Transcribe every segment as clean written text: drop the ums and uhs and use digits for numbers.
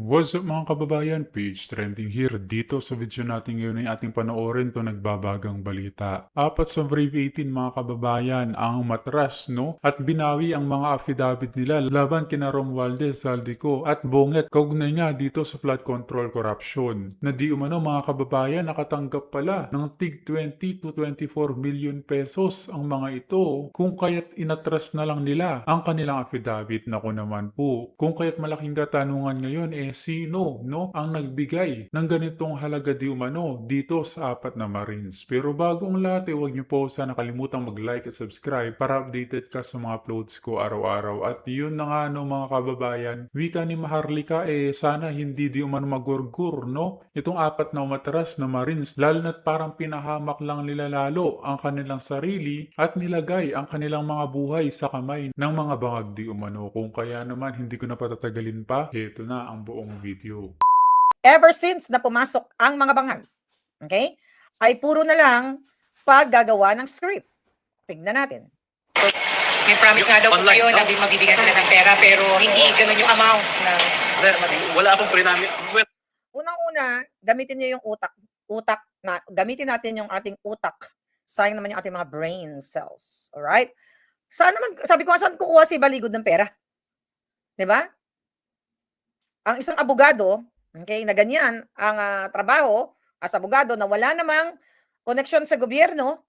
What's up mga kababayan? Page trending here. Dito sa video natin ngayon ay ating panoorin to nagbabagang balita. Apat sa Brave 18 mga kababayan ang matras no? At binawi ang mga affidavit nila laban kina Romualdez, Saldico at Bonget kaugnay nga dito sa flood control corruption. Na di umano mga kababayan nakatanggap pala ng tig 20 to 24 million pesos ang mga ito kung kaya't inatras na lang nila ang kanilang affidavit. Naku naman po, kung kaya't malaking katanungan ngayon sino no ang nagbigay ng ganitong halaga di umano dito sa apat na Marines. Pero bago ang lahat huwag niyo po sana kalimutang mag-like at subscribe para updated ka sa mga uploads ko araw-araw. At yun na nga no mga kababayan, wika ni Maharlika sana hindi di umano magurgur no itong apat na umatras na Marines, lalo na't parang pinahamak lang nila lalo ang kanilang sarili at nilagay ang kanilang mga buhay sa kamay ng mga bangag di umano. Kung kaya naman hindi ko na patatagalin pa, heto na ang buong video. Ever since na pumasok ang mga bangag, okay, ay puro na lang paggagawa ng script. Tignan natin. May promise nga daw po kayo na magbibigay sila ng pera pero hindi ganun yung amount na... Wala akong prinami. Unang-una, gamitin niyo yung gamitin natin yung ating utak. Sayang naman yung ating mga brain cells. Alright? Saan naman, sabi ko, saan kukuha si Baligod ng pera? 'Di ba? Ang isang abogado, okay, na ganyan ang trabaho as abogado na wala namang connection sa gobyerno,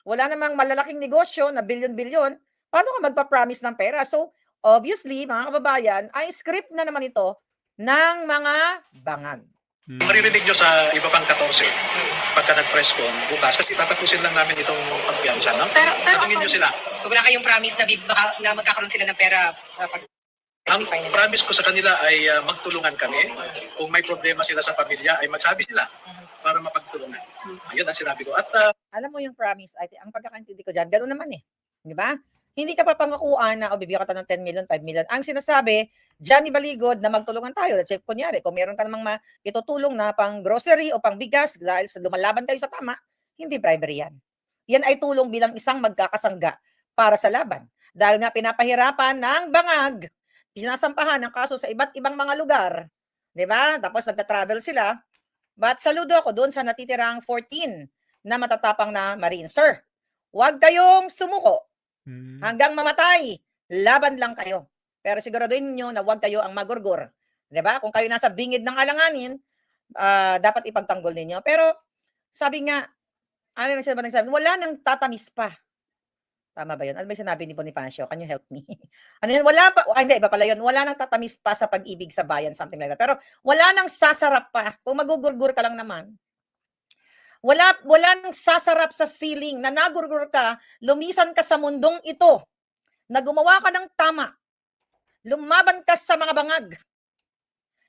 wala namang malalaking negosyo na bilyon-bilyon, paano ka magpa-promise ng pera? So, obviously, mga kababayan, ay script na naman ito ng mga bangag. Maririnig nyo sa iba pang 14 pagka nag-press con bukas kasi tatapusin lang namin itong pagpiyansa. No? Pero Tatingin nyo sila. So wala kayong promise na magkakaroon sila ng pera sa pag... Ang promise ko sa kanila ay magtulungan kami. Kung may problema sila sa pamilya ay magsabi sila para mapagtulungan. Ayun ang sinabi ko. At Alam mo yung promise, ang pagkakaintindi ko dyan, gano'n naman eh. Di ba? Hindi ka papangakuan na bibigyan ka ng 10 million, 5 million. Ang sinasabi, Johnny Baligod na magtulungan tayo. Let's say, kunyari, kung meron ka namang itutulong na pang grocery o pang bigas dahil sa lumalaban kayo sa tama, hindi bribery yan. Yan ay tulong bilang isang magkakasangga para sa laban. Dahil nga pinapahirapan ng bangag, pinasampahan ng kaso sa iba't ibang mga lugar. Di ba? Tapos nagta-travel sila. But saludo ako doon sa natitirang 14 na matatapang na Marine. Sir, huwag kayong sumuko. Hanggang mamatay, laban lang kayo. Pero siguraduhin niyo na huwag kayo ang magurgur. 'Di ba? Kung kayo nasa bingid ng alanganin, dapat ipagtanggol ninyo. Pero sabi nga, ano nagsabi? Wala nang tatamis pa. Tama ba 'yun? Ano ba 'yung sinabi ni Bonifacio? Can you help me? Ano 'yun? Wala pa, hindi, iba pala 'yun. Wala nang tatamis pa sa pag-ibig sa bayan, something like that. Pero wala nang sasarap pa. Kung magugurgur ka lang naman. Wala nang sasarap sa feeling na nagurgur ka, lumisan ka sa mundong ito, na gumawa ka ng tama, lumaban ka sa mga bangag.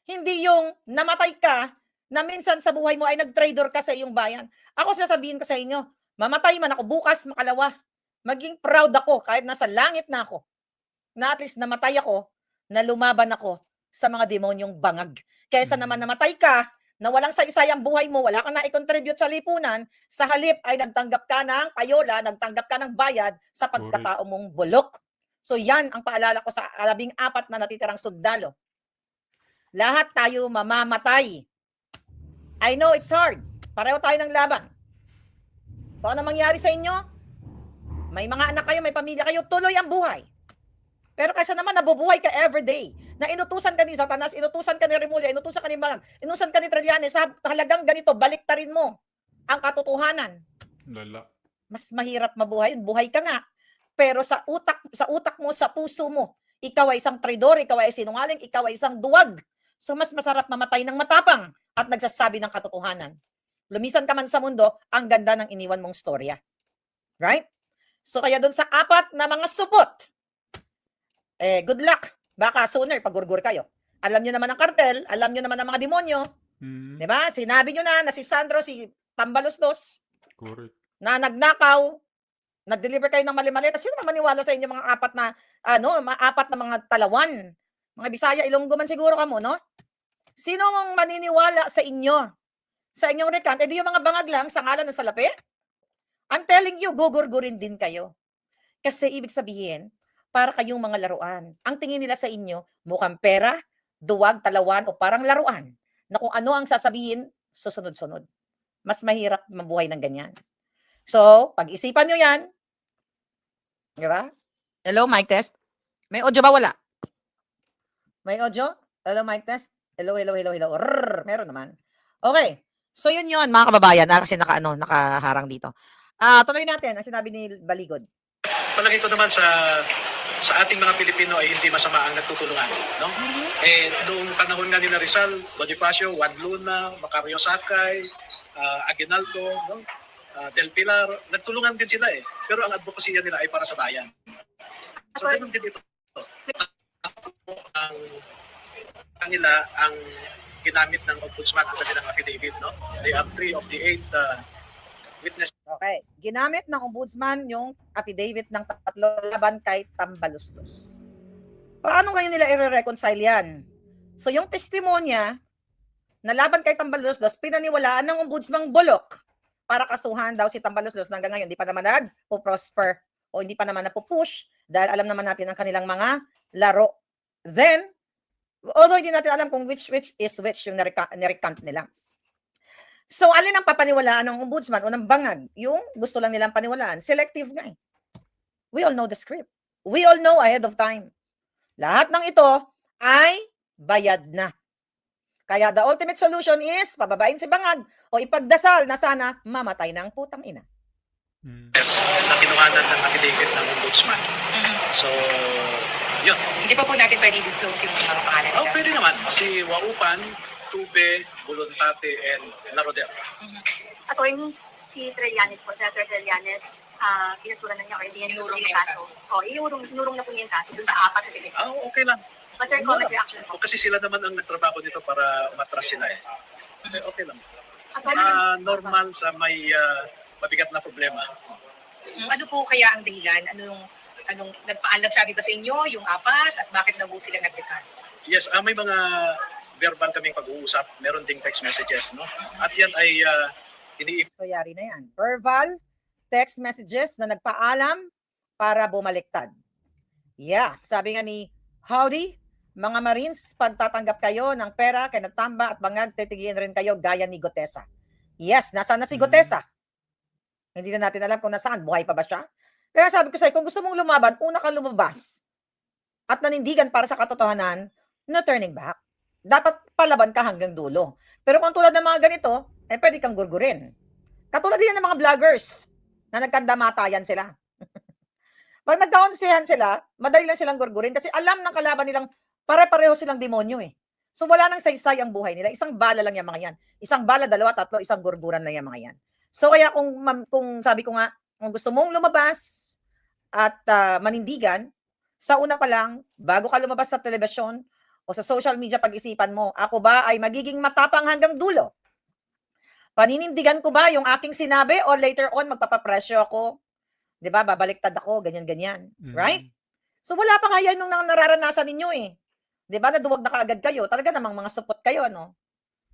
Hindi yung namatay ka, na minsan sa buhay mo ay nag-traitor ka sa iyong bayan. Ako sasabihin ko sa inyo, mamatay man ako bukas, makalawa, maging proud ako kahit nasa langit na ako, na at least namatay ako, na lumaban ako sa mga demonyong bangag. Kaysa naman namatay ka, na walang saysay ang buhay mo, wala kang na-contribute sa lipunan, sa halip ay nagtanggap ka ng payola, nagtanggap ka ng bayad sa pagkatao mong bulok. So yan ang paalala ko sa 14 na natitirang sundalo. Lahat tayo mamamatay. I know it's hard. Pareho tayo ng laban. Kung ano mangyari sa inyo, may mga anak kayo, may pamilya kayo, tuloy ang buhay. Pero kaysa naman nabubuhay ka everyday, na inutusan ka ni Satanas, inutusan ka ni Remulla, inutusan ka ni Bangag, inutusan ka ni Trillanes, sa halagang ganito, baliktarin mo ang katotohanan. Lala. Mas mahirap mabuhay, buhay ka nga. Pero sa utak mo, sa puso mo, ikaw ay isang traidor, ikaw ay sinungaling, ikaw ay isang duwag. So mas masarap mamatay ng matapang at nagsasabi ng katotohanan. Lumisan ka man sa mundo, ang ganda ng iniwan mong storya. Right? So kaya doon sa apat na mga supot, good luck. Baka sooner pagurgur kayo. Alam nyo naman ang kartel, alam nyo naman ang mga demonyo. Di ba? Sinabi nyo na si Sandro, si Tambaloslos, Correct. na nagnakaw, nag-deliver kayo ng mali-mali. Sino naman maniwala sa inyo mga apat na, apat na mga talawan? Mga Bisaya, Ilonggo man siguro kamo, no? Sino mong maniniwala sa inyo? Sa inyong recount? Di yung mga bangag lang sa ngalan ng salapi? I'm telling you, gugurgurin din kayo. Kasi ibig sabihin, para kayong mga laruan. Ang tingin nila sa inyo, mukhang pera, duwag, talawan o parang laruan na kung ano ang sasabihin, susunod-sunod. Mas mahirap mabuhay ng ganyan. So, pag-isipan nyo yan. Di ba? Hello, mic test? May audio ba? Wala. May audio? Hello, mic test? Hello, hello, hello, hello. Rrrr, meron naman. Okay. So, yun mga kababayan. Kasi nakaharang dito. Tuloy natin ang sinabi ni Baligod. Palagay ko naman sa ating mga Pilipino ay hindi masama ang nagtutulungan, no? Noong panahon nga ni Rizal, Bonifacio, Juan Luna, Macario Sakay, Aguinaldo, no? Del Pilar, nagtulungan din sila eh. Pero ang advokasya nila ay para sa bayan. So, ganun din ito. Ang kanila, ang ginamit ng ombudsman sa kanilang affidavit, no? They have 3 of the 8 witnesses. Okay. Ginamit ng ombudsman yung affidavit ng 3 laban kay Tambaluslos. Paano ngayon nila i-reconcile yan? So, yung testimonya na laban kay Tambaluslos, pinaniwalaan ng ombudsman Bulok para kasuhan daw si Tambaluslos na hanggang ngayon hindi pa naman nag-prosper o hindi pa naman napupush dahil alam naman natin ang kanilang mga laro. Then, although hindi natin alam kung which is which yung nirecount nila. So, alin ang papaniwalaan ng ombudsman o ng bangag? Yung gusto lang nilang paniwalaan. Selective nga eh. We all know the script. We all know ahead of time. Lahat ng ito ay bayad na. Kaya the ultimate solution is pababain si bangag o ipagdasal na sana mamatay ng putang ina. Na kinuhanan ng affidavit ng ombudsman. So, yun. Hindi pa po natin pwede disclose yung mga pangalan nila. Pwede naman. Si Waupan, Tube, Voluntate, and Narodel. Attorney, si Trillanes po, Senator Trillanes, pinasuran na niya or hindi niya Inurong tinurong na yung yung kaso. Inurong na po niya yung kaso dun sa 4 na tinig. Okay lang. What's your comment reaction po? Kasi sila naman ang nagtrabaho nito para umatras sila eh. Okay lang. Attorney, Normal sa may mabigat na problema. Ano po kaya ang dahilan? Anong nagsabi ba sa inyo yung 4 at bakit na po sila nagdekan? Yes, may mga verbal kaming pag-uusap. Meron ding text messages, no? At yan ay So, yari na yan. Verbal text messages na nagpaalam para bumaliktad. Yeah, sabi nga ni Howdy, mga Marines, pagtatanggap kayo ng pera kay Natamba at bangag, titigilin rin kayo gaya ni Gotesa. Yes, nasaan na si Gotesa? Hindi na natin alam kung nasaan. Buhay pa ba siya? Kaya sabi ko sa'yo, kung gusto mong lumaban, una ka lumabas at nanindigan para sa katotohanan, no turning back. Dapat palaban ka hanggang dulo. Pero kung tulad ng mga ganito, pwede kang gurgurin. Katulad din ng mga vloggers na nagkandamatayan sila. Pag nagkaonsihan sila, madali lang silang gurgurin kasi alam ng kalaban nilang pare-pareho silang demonyo eh. So wala nang saysay ang buhay nila. Isang bala lang yung mga yan. Isang bala, 2, 3, isang gurguran lang yung mga yan. So kaya kung sabi ko nga, kung gusto mong lumabas at manindigan, sa una pa lang, bago ka lumabas sa telebisyon o sa social media, pag-isipan mo, ako ba ay magiging matapang hanggang dulo? Paninindigan ko ba yung aking sinabi o later on magpapapresyo ako? 'Di ba? Babaliktad ako, ganyan-ganyan. Right? So wala pa nga yan nung nararanasan ninyo eh. 'Di ba? Naduwag na kaagad kayo. Talaga namang mga supot kayo, no?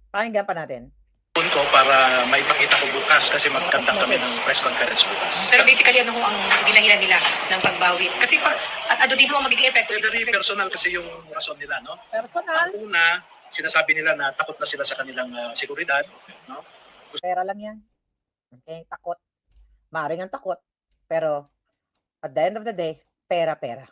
Pakinggan pa natin. ko para maipakita ko bukas kasi magkanta kami ng press conference bukas. Pero basically, ano ho ang dinahilan nila ng pagbawi? Kasi ano din ho ang magiging epekto? Very personal kasi yung rason nila, no? Personal. Ang una, sinasabi nila na takot na sila sa kanilang seguridad, no? Pera lang yan. Okay? Takot. Maaaring ang takot. Pero, at the end of the day, pera-pera.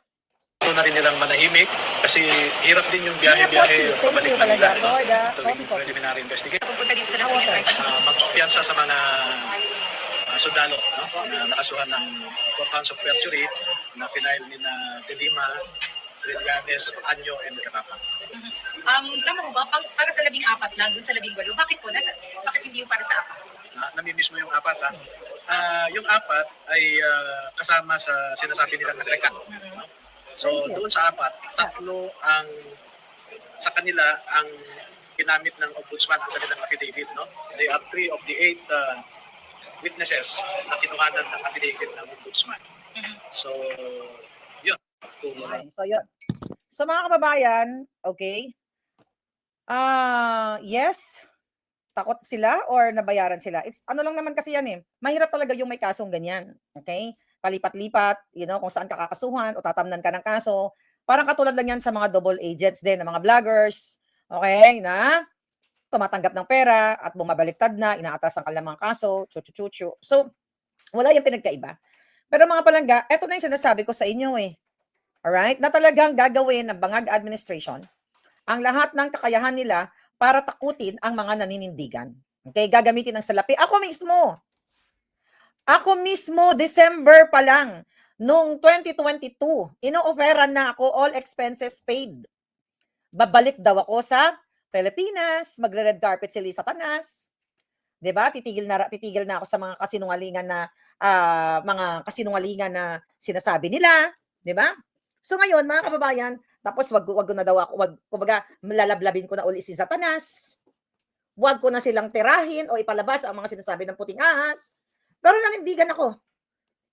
Gusto na rin nilang manahimik kasi hirap din yung biyahe-biyahe pabalik Manila, no? Tuwing preliminary investigation. Pupunta dito sa Las Vegas. Magpapiyansa sa mga sundalo, no? Na nakasuhan ng 4 counts of perjury na final ni na De Lima, Trillanes, Anyo, and Katapang. Tama mo ba? Para sa 14 lang, dun sa 18, bakit po? Bakit hindi yung para sa 4? Namimiss mo yung 4, ha? Yung 4 ay kasama sa sinasabi nilang nagrekat. No? So, doon sa 4, 3 ang sa kanila ang ginamit ng ombudsman ang kanilang affidavit, no? They have 3 of the 8 witnesses na kinuhanan ng affidavit ng ombudsman. So, yun. Okay, so yun. So mga kababayan, okay, yes, takot sila or nabayaran sila. It's ano lang naman kasi yan eh. Mahirap talaga yung may kasong ganyan. Okay? Palipat-lipat, kung saan ka kakasuhan o tatamnan ka ng kaso. Parang katulad lang yan sa mga double agents din, ng mga vloggers, okay, na tumatanggap ng pera at bumabaliktad na, inaatas ang kanilang mga kaso, chuchu-chuchu. So, wala yung pinagkaiba. Pero mga palangga, eto na yung sinasabi ko sa inyo eh. Alright? Na talagang gagawin ng Bangag Administration ang lahat ng kakayahan nila para takutin ang mga naninindigan. Okay? Gagamitin ng salapi. Ako mismo, December pa lang, noong 2022, ino-offeran na ako all expenses paid. Babalik daw ako sa Pilipinas, magre-red carpet si Lisa Tanas. 'Di ba? Titigil na ako sa mga kasinungalingan na sinasabi nila, 'di ba? So ngayon, mga kababayan, tapos wag ko na daw ako, kumbaga lalablabin ko na uli si Satanas. Wag ko na silang tirahin o ipalabas ang mga sinasabi ng puting ahas. Pero nanindigan ako.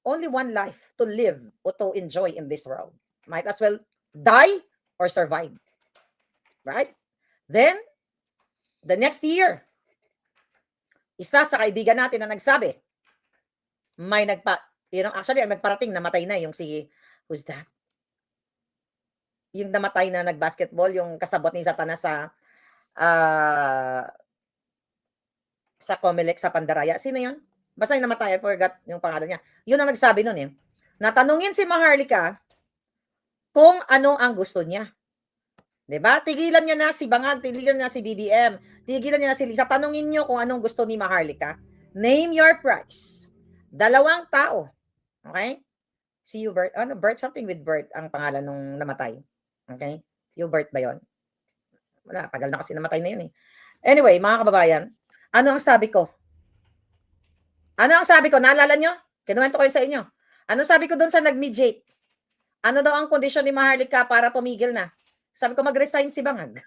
Only one life to live o to enjoy in this world. Might as well die or survive. Right? Then, the next year, isa sa kaibigan natin na nagsabi, actually, ang nagparating, namatay na yung who's that? Yung namatay na nag-basketball, yung kasabot ni Satanas sa Comelec sa Pandaraya. Sino yun? Basta yung namatay, I forgot yung pangalan niya. Yun ang nagsabi nun eh. Natanungin si Maharlika kung ano ang gusto niya. 'Di ba? Tigilan niya na si Bangag, tigilan niya si BBM, tigilan niya na si Lisa. Tanungin niyo kung anong gusto ni Maharlika. Name your price. 2 tao. Okay? Si Hubert, Bert, something with Bert ang pangalan nung namatay. Okay? Hubert ba 'yon? Wala, tagal na kasi namatay na 'yun eh. Anyway, mga kababayan, ano ang sabi ko? Naalala nyo? Kinuwento ko yun sa inyo. Ano sabi ko doon sa nag-mediate? Ano daw ang kondisyon ni Maharlika para tumigil na? Sabi ko, mag-resign si Bangag.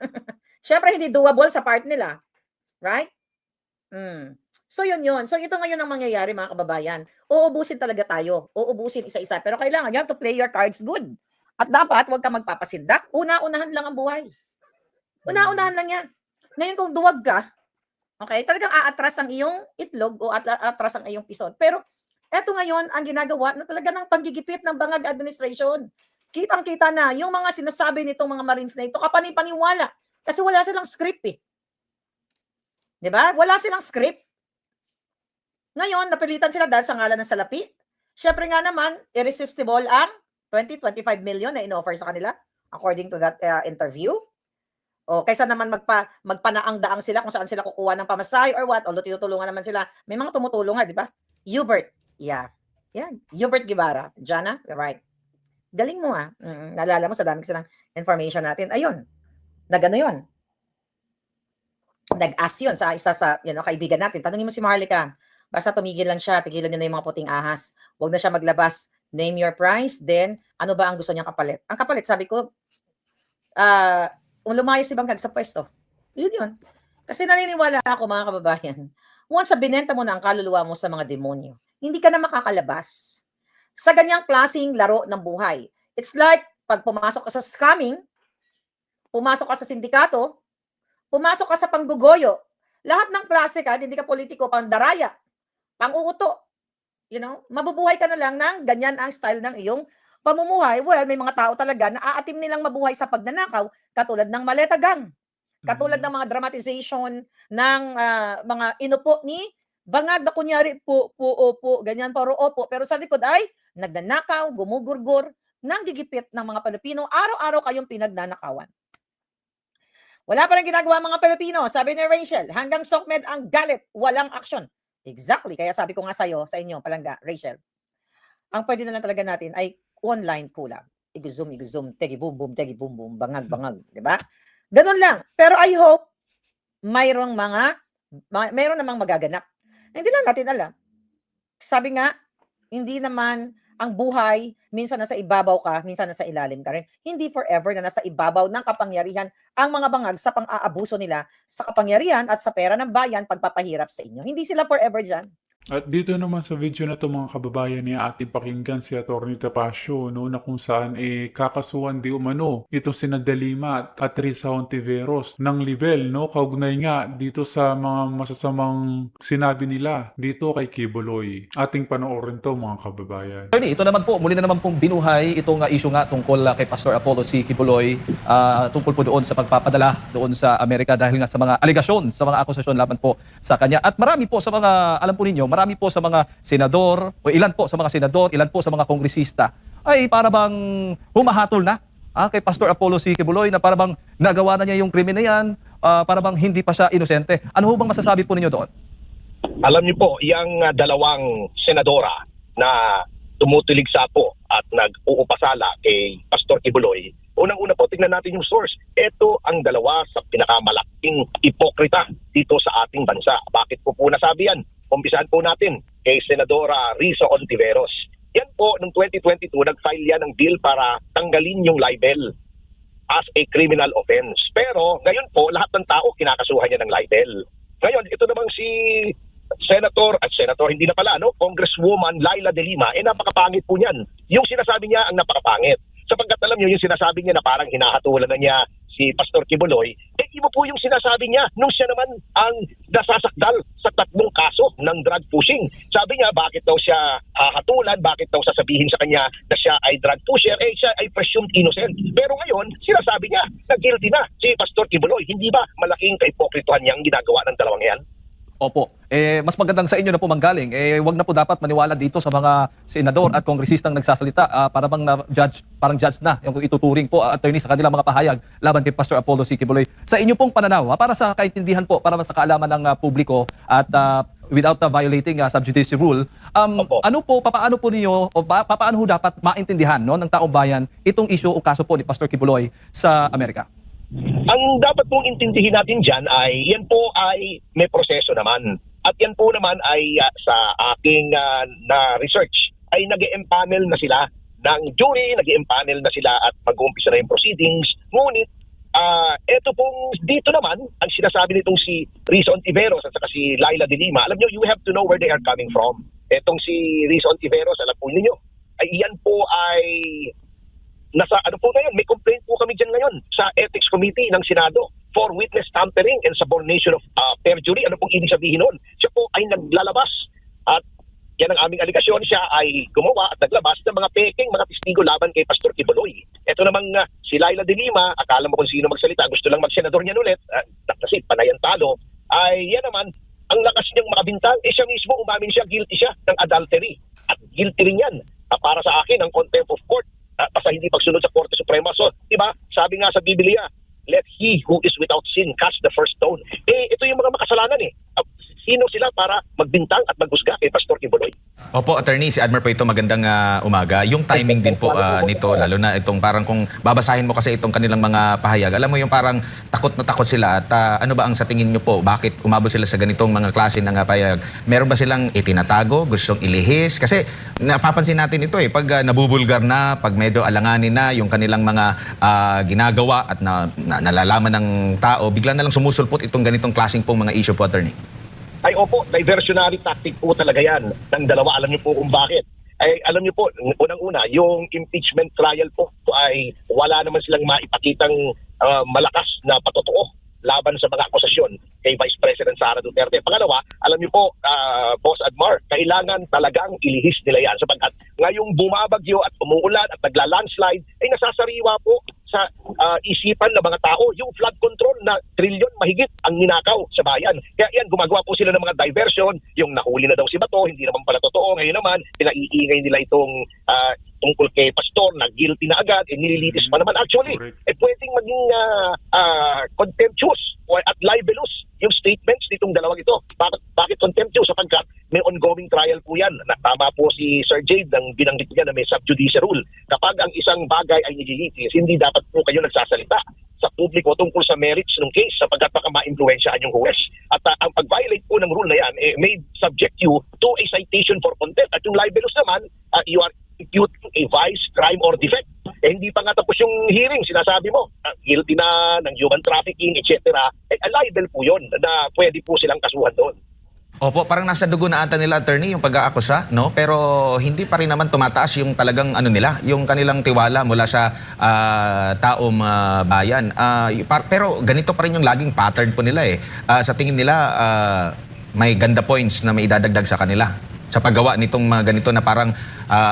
Siyempre, hindi doable sa part nila. Right? So, yun. So, ito ngayon ang mangyayari, mga kababayan. Uubusin talaga tayo. Uubusin isa-isa. Pero kailangan you have to play your cards good. At dapat, huwag ka magpapasindak. Una-unahan lang ang buhay. Una-unahan lang yan. Ngayon, kung duwag ka, okay, talagang aatras ang iyong itlog o aatras ang iyong pison. Pero eto ngayon ang ginagawa na talaga ng panggigipit ng Bangag Administration. Kitang-kita na yung mga sinasabi nitong mga Marines na ito, kapani-paniwala. Kasi wala silang script eh. 'Di ba? Wala silang script. Ngayon, napilitan sila dahil sa ngalan ng salapi. Siyempre nga naman, irresistible ang 25 million na in-offer sa kanila according to that interview. O kaysa naman magpanaang-daang sila kung saan sila kukuha ng pamasahe or what, although tinutulungan naman sila. May mga tumutulong nga, di ba? Hubert. Yeah. Yan. Hubert Guevara. Jana, right. Galing mo ah. Naalala mo sa dami kasi ng information natin. Ayun. Nagano yun. Nag-ask yun sa isa sa kaibigan natin. Tanungin mo si Maharlika. Basta tumigil lang siya. Tigilan niya na yung mga puting ahas. Huwag na siya maglabas. Name your price. Then, ano ba ang gusto niyang kapalit? Ang kapalit, sabi ko, kung lumayas si Bangag sa pwesto. Yun. Kasi naniniwala ako, mga kababayan, once binenta mo na ang kaluluwa mo sa mga demonyo, hindi ka na makakalabas sa ganyang klaseng laro ng buhay. It's like, pag pumasok ka sa scamming, pumasok ka sa sindikato, pumasok ka sa panggugoyo, lahat ng klase ka, hindi ka politiko, pandaraya, pang-uuto, mabubuhay ka na lang ng ganyan ang style ng iyong pamumuhay. Well, may mga tao talaga na aatim nilang mabuhay sa pagnanakaw, katulad ng Maleta Gang, katulad ng mga dramatization ng mga inupo ni Bangag na kunyari po, ganyan, paro opo, pero sa likod ay nagnanakaw, gumugurgur, nanggigipit ng mga Pilipino, araw-araw kayong pinagnanakawan. Wala pa rin ginagawa mga Pilipino, sabi ni Rachel, hanggang SOCMED ang galit, walang action. Exactly, kaya sabi ko nga sa inyo, palangga, Rachel, ang pwede na lang talaga natin ay online kulang. Iguzum, tegi boom, bangag, di ba? Ganun lang. Pero I hope mayroon namang magaganap. Hindi lang natin alam. Sabi nga, hindi naman ang buhay, minsan nasa ibabaw ka, minsan nasa ilalim ka rin. Hindi forever na nasa ibabaw ng kapangyarihan ang mga bangag sa pang-aabuso nila sa kapangyarihan at sa pera ng bayan pagpapahirap sa inyo. Hindi sila forever dyan. At dito naman sa video na 'to mga kababayan ni ating pakinggan si Atty. Tapasio 'no, na kung saan, kakasuhan di umano itong sina De Lima at Risa Hontiveros ng libel 'no, kaugnay nga dito sa mga masasamang sinabi nila dito kay Kibuloy. Ating panoorin 'to mga kababayan. Attorney, ito naman po, muli na naman pong binuhay itong issue nga tungkol kay Pastor Apollo C. Kibuloy, tungkol po doon sa pagpapadala doon sa Amerika dahil nga sa mga aligasyon, sa mga akusasyon laban po sa kanya. At marami po sa mga, alam po ninyo, marami po sa mga senador, o ilan po sa mga senador, ilan po sa mga kongresista, ay para bang humahatol na kay Pastor Apollo C. Kibuloy na para bang nagawa na niya yung krimen na yan, para bang hindi pa siya inosente. Ano ho bang masasabi po ninyo doon? Alam niyo po, yung dalawang senadora na tumutuligsa po at nag-uupasala kay Pastor Kibuloy, unang-una po, tingnan natin yung source. Ito ang dalawa sa pinakamalaking ipokrita dito sa ating bansa. Bakit po nasabi yan? Umpisahan po natin kay Senadora Risa Hontiveros. Yan po, noong 2022, nag-file yan ng bill para tanggalin yung libel as a criminal offense. Pero ngayon po, lahat ng tao kinakasuhan niya ng libel. Ngayon, ito namang si Senator, hindi na pala, Congresswoman Laila De Lima, napakapangit po niyan. Yung sinasabi niya ang napakapangit. Sapagkat alam niyo, yung sinasabi niya na parang hinahatulan na niya si Pastor Kibuloy, iba po yung sinasabi niya nung siya naman ang nasasakdal sa 3 kaso ng drug pushing. Sabi niya, bakit daw siya hahatulan, bakit daw sasabihin sa kanya na siya ay drug pusher, siya ay presumed innocent. Pero ngayon, sinasabi niya na guilty na si Pastor Kibuloy. Hindi ba malaking kaipokrituhan niyang ginagawa ng dalawang yan? Opo. Mas magandang sa inyo na po manggaling. Wag na po dapat maniwala dito sa mga senador at kongresistang nagsasalita para bang parang judge na yung ituturing po, attorney, sa kanilang mga pahayag laban kay Pastor Apollo C. Kibuloy. Sa inyo pong pananaw, para sa kaintindihan po, para sa kaalaman ng publiko at without violating sub judice rule, papaano po ninyo o papaano ho dapat maintindihan ng taong bayan itong issue o kaso po ni Pastor Kibuloy sa Amerika? Ang dapat pong intindihin natin dyan ay yan po ay may proseso naman. At yan po naman ay sa aking na research ay nag-e-empanel na sila ng jury, nag-e-empanel na sila at mag-uumpisa na yung proceedings. Ngunit eto pong dito naman ang sinasabi nitong si Risa Hontiveros at saka si Laila De Lima. Alam nyo, you have to know where they are coming from. Etong si Risa Hontiveros, alam po ninyo, ay yan po ay nasa ngayon, may complaint po kami dyan ngayon sa Ethics Committee ng Senado for witness tampering and subornation of perjury. Ano pong ibig sabihin nun? Siya po ay naglalabas at yan ang aming aligasyon. Siya ay gumawa at naglabas ng mga peking, mga testigo laban kay Pastor Kibuloy. Ito namang si Laila De Lima, akala mo kung sino magsalita, gusto lang mag-senador niyan ulit, kasi panayan talo, ay yan naman, ang lakas niyang makabintang, siya mismo umamin siya, guilty siya ng adultery. At guilty rin yan. Para sa akin, ang contempt of court, basta hindi pagsunod sa Korte Suprema. So, diba, sabi nga sa Biblia, let he who is without sin cast the first stone. Ito yung mga makasalanan Sino sila para magbintang at maghusga kay Pastor Kibuloy? Opo, attorney, si Admar po ito, magandang umaga. Yung timing din po nito, lalo na itong parang kung babasahin mo kasi itong kanilang mga pahayag, alam mo yung parang takot na takot sila at ano ba ang sa tingin nyo po? Bakit umabot sila sa ganitong mga klase ng pahayag? Meron ba silang itinatago, gustong ilihis? Kasi napapansin natin ito pag nabubulgar na, pag medyo alanganin na yung kanilang mga ginagawa at nalalaman ng tao, bigla na lang sumusulpot itong ganitong klaseng pong mga issue po, attorney. Ay opo, diversionary tactic po talaga yan ng dalawa. Alam niyo po kung bakit. Ay alam niyo po, unang-una, yung impeachment trial po ay wala naman silang maipakitang malakas na patotoo laban sa mga akusasyon kay Vice President Sara Duterte. Pangalawa, alam niyo po, Boss Admar, kailangan talagang ilihis nila yan sapagkat ngayong bumabagyo at umuulan at nagla-landslide ay nasasariwa po sa isipan ng mga tao yung flood control na trilyon mahigit ang ninakaw sa bayan. Kaya yan, gumagawa po sila ng mga diversion, yung nahuli na daw si Bato, hindi naman pala totoo. Ngayon naman, pinaiingay nila itong tungkol kay Pastor na guilty na agad, nililitis pa naman. Actually, pwedeng maging contemptuous at libelous yung statements nitong dalawang ito. Bakit contemptuous? Sapagkat may ongoing trial po yan. Tama po si Sir Jade nang binanggit niya na may sub judice rule. Kapag ang isang bagay ay nililitis, hindi dapat po kayo nagsasalita sa publiko tungkol sa merits ng case sapagkat baka ma-influensyahan yung huwes. At ang pag-violate po ng rule na yan may subject you to a citation for contempt. At yung libelous naman, you are imputing a vice, crime, or defect. Hindi pa nga tapos yung hearing, sinasabi mo, guilty na ng human trafficking, etc. Libel po yun na pwede po silang kasuhan doon. Opo, parang nasa dugo na ata nila, attorney, yung pag-aakusa, no? Pero hindi pa rin naman tumataas yung talagang ano nila, yung kanilang tiwala mula sa taong bayan. Pero ganito pa rin yung laging pattern po nila eh. Sa tingin nila, may ganda points na may idadagdag sa kanila sa paggawa nitong mga ganito na parang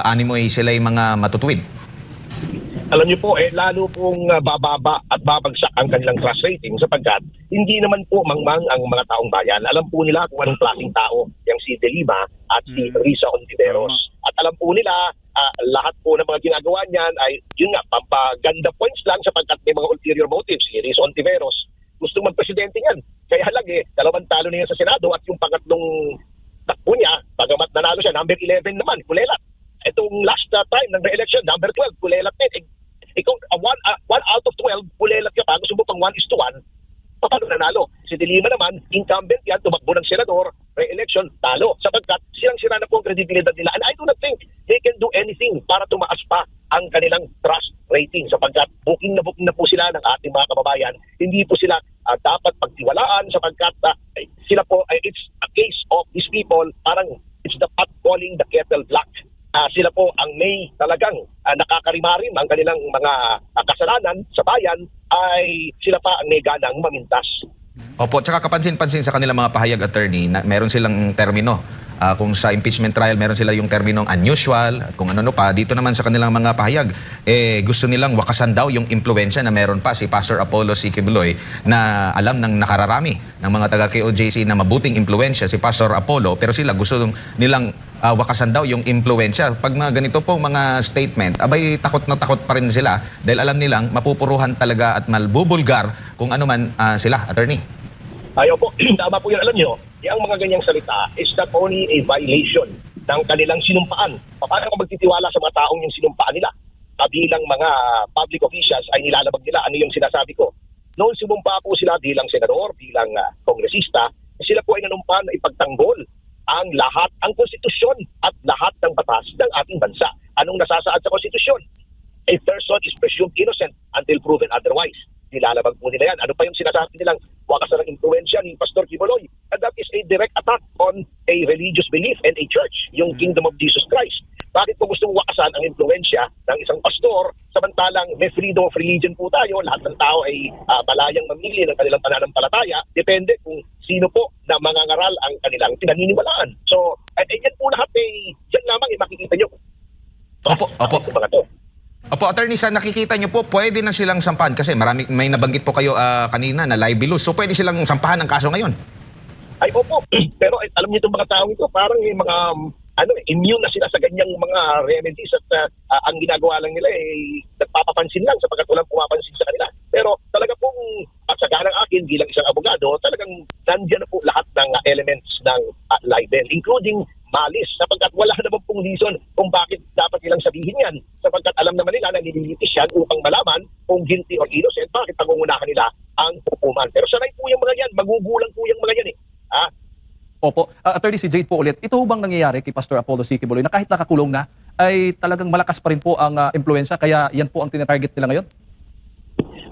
animoy sila yung mga matutuwid. Alam niyo po, lalo pong bababa at babagsak ang kanilang trust rating sapagkat hindi naman po mangmang ang mga taong bayan. Alam po nila kung anong klaseng tao yung si De Lima at si Risa Ontiveros. At alam po nila, lahat po ng mga ginagawa niyan ay, yun nga, pampaganda points lang sapagkat may mga ulterior motives. Si Risa Ontiveros, gustong magpresidente yan. Kaya lang dalawang talo na yan sa Senado at yung pangatlong takbo niya, bagamat nanalo siya, number 11 naman, kulelat. Itong last time ng re-election, number 12, kulelat din. Ikaw, 1 out of 12, kulelat ka pa, gusto mo pang 1:1, paano nanalo? Si De Lima naman, incumbent yan, tumakbo ng senador, re-election, talo. Sapagkat silang-sira na po ang kredibilidad nila. And I do not think they can do anything para tumaas pa ang kanilang trust rating. Sapagkat booking na po sila ng ating mga kababayan. Hindi po sila dapat pagtiwalaan sapagkat sila po, it's a case of these people, parang it's the pot calling the kettle black. Sila po ang may talagang nakakarimarim ang kanilang mga kasalanan sa bayan ay sila pa ang may ganang mamintas. Opo, tsaka kapansin-pansin sa kanilang mga pahayag, attorney, na meron silang termino. Kung sa impeachment trial, meron sila yung terminong unusual at kung ano pa. Dito naman sa kanilang mga pahayag, gusto nilang wakasan daw yung impluensya na meron pa si Pastor Apollo C. Quiboloy na alam ng nakararami ng mga taga-KOJC na mabuting impluensya si Pastor Apollo, pero sila gusto nilang wakasan daw yung impluensya. Pag mga ganito pong mga statement, abay takot na takot pa rin sila dahil alam nilang mapupuruhan talaga at malbubulgar kung ano man sila, attorney. Ayaw po, tama po yun. Alam nyo, yung mga ganyang salita is not only a violation ng kanilang sinumpaan. Paano ka magtitiwala sa mga taong yung sinumpaan nila? Bilang mga public officials ay nilalabag nila. Ano yung sinasabi ko? Noon sinumpa po sila bilang senador, bilang kongresista, sila po ay nanumpaan na ipagtanggol ang lahat, ang konstitusyon at lahat ng batas ng ating bansa. Anong nasasaad sa konstitusyon? A person is presumed innocent until proven otherwise. Nilalabag po nila yan. Ano pa yung sinasabi nilang wakasan ng impluensya ni Pastor Quiboloy? And that is a direct attack on a religious belief and a church, yung Kingdom of Jesus Christ. Bakit po gusto wakasan ang impluensya ng isang pastor samantalang may freedom of religion po tayo, lahat ng tao ay balayang mamili ng kanilang pananampalataya, depende kung sino po na mangangaral ang kanilang pinaniniwalaan. So, yan po lahat yan lamang makikita nyo. Opo. Mga to. Opo, attorney, sa nakikita nyo po, pwede na silang sampahan kasi may nabanggit po kayo kanina na libelous. So pwede silang sampahan ng kaso ngayon? Ay, opo. Pero alam niyo itong mga tao ito, parang may mga immune na sila sa ganyang mga remedies at ang ginagawa lang nila nagpapapansin lang sapagkat walang pumapansin sa kanila. Pero talaga pong at sa ganang akin bilang isang abogado, talagang nandiyan na po lahat ng elements ng libel, including malis sapagkat wala naman pong reason kung bakit dapat nilang sabihin yan sapagkat alam naman nila na nililitis yan upang malaman kung guilty or innocent, bakit pangungunahan nila ang hukuman. Pero sanay po yung mga yan, magugulang po yung mga yan Opo. Attorney, si Jade po ulit. Ito bang nangyayari kay Pastor Apollo C. Quiboloy na kahit nakakulong na ay talagang malakas pa rin po ang impluensya kaya yan po ang tinatarget nila ngayon?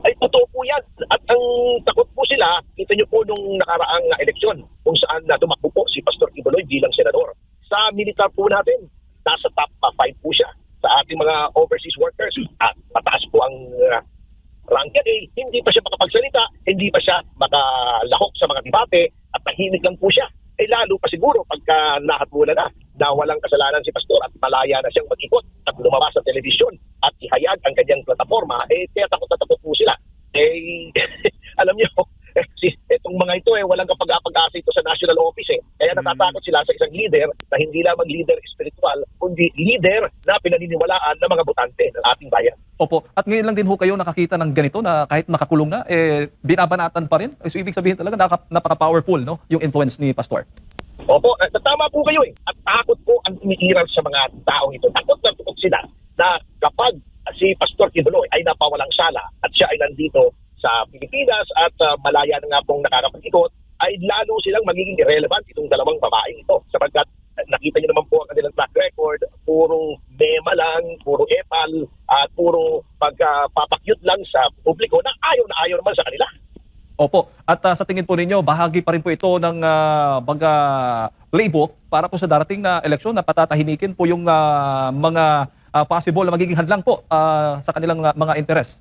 Ay, totoo po yan. At ang takot po sila, kita nyo po nung nakaraang eleksyon kung saan tumakbo po si Pastor Quiboloy bilang senador. Sa militar po natin, nasa top 5 po siya. Sa ating mga overseas workers, at mataas po ang rank yan. Hindi pa siya makapagsalita, hindi pa siya makalahok sa mga debate at tahimik lang po siya. Lalo pa siguro pagka nahatmula na walang kasalanan si Pastor at malaya na siyang mag-ikot at lumabas sa telebisyon at ihayag ang kanyang plataforma, kaya takot na takot po sila. Alam niyo, itong mga ito walang kapag-asa ito sa national office. Kaya natatakot sila sa isang leader na hindi lamang leader spiritual, kundi leader na pinaniniwalaan ng mga botante ng ating bayan. Opo. At ngayon lang din ho kayo nakakita ng ganito na kahit nakakulong na, binabanatan pa rin. So ibig sabihin talaga napaka-powerful no, yung influence ni Pastor. Opo, tama po kayo At takot po ang umiiral sa mga taong ito. Takot na takot sila na kapag si Pastor Quiboloy ay napawalang sala at siya ay nandito sa Pilipinas at malaya na nga pong nakakapag-ikot, ay lalo silang magiging irrelevant itong dalawang babaeng ito. Sapagkat nakita niyo naman po ang kanilang track record, puro mema lang, puro epal, at puro pagpapakyut lang sa publiko na ayaw naman sa kanila. Opo. At sa tingin po ninyo, bahagi pa rin po ito ng playbook para po sa darating na eleksyon na patatahimikin po yung mga possible na magiging hadlang po sa kanilang mga interes.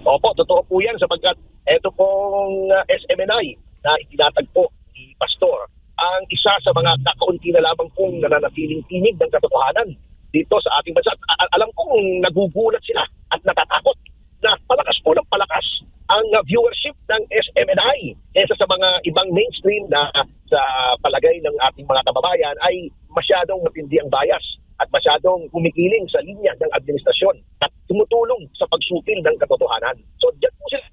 Opo, totoo po yan sapagkat ito pong SMNI na itinatagpo ni Pastor ang isa sa mga kakaunti na lamang pong nananatiling tinig ng katotohanan dito sa ating bansa. Alam kong nagugulat sila at natatakot na palakas po ng palakas ang viewership ng SMNI kaysa sa mga ibang mainstream na sa palagay ng ating mga kababayan ay masyadong matindi ang bias at masyadong kumikiling sa linya ng administrasyon at tumutulong sa pagsupil ng katotohanan. So diyan po sila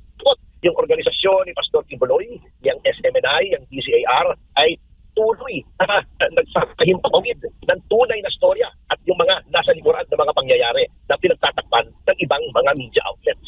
yung organisasyon ni Pastor Tibuloy, yung SMNI, yung DCAR ay tuloy na nagsasahimpapawid ng tunay na storya at yung mga nasa likuran ng mga pangyayari na pinagtatakpan ng ibang mga media outlets.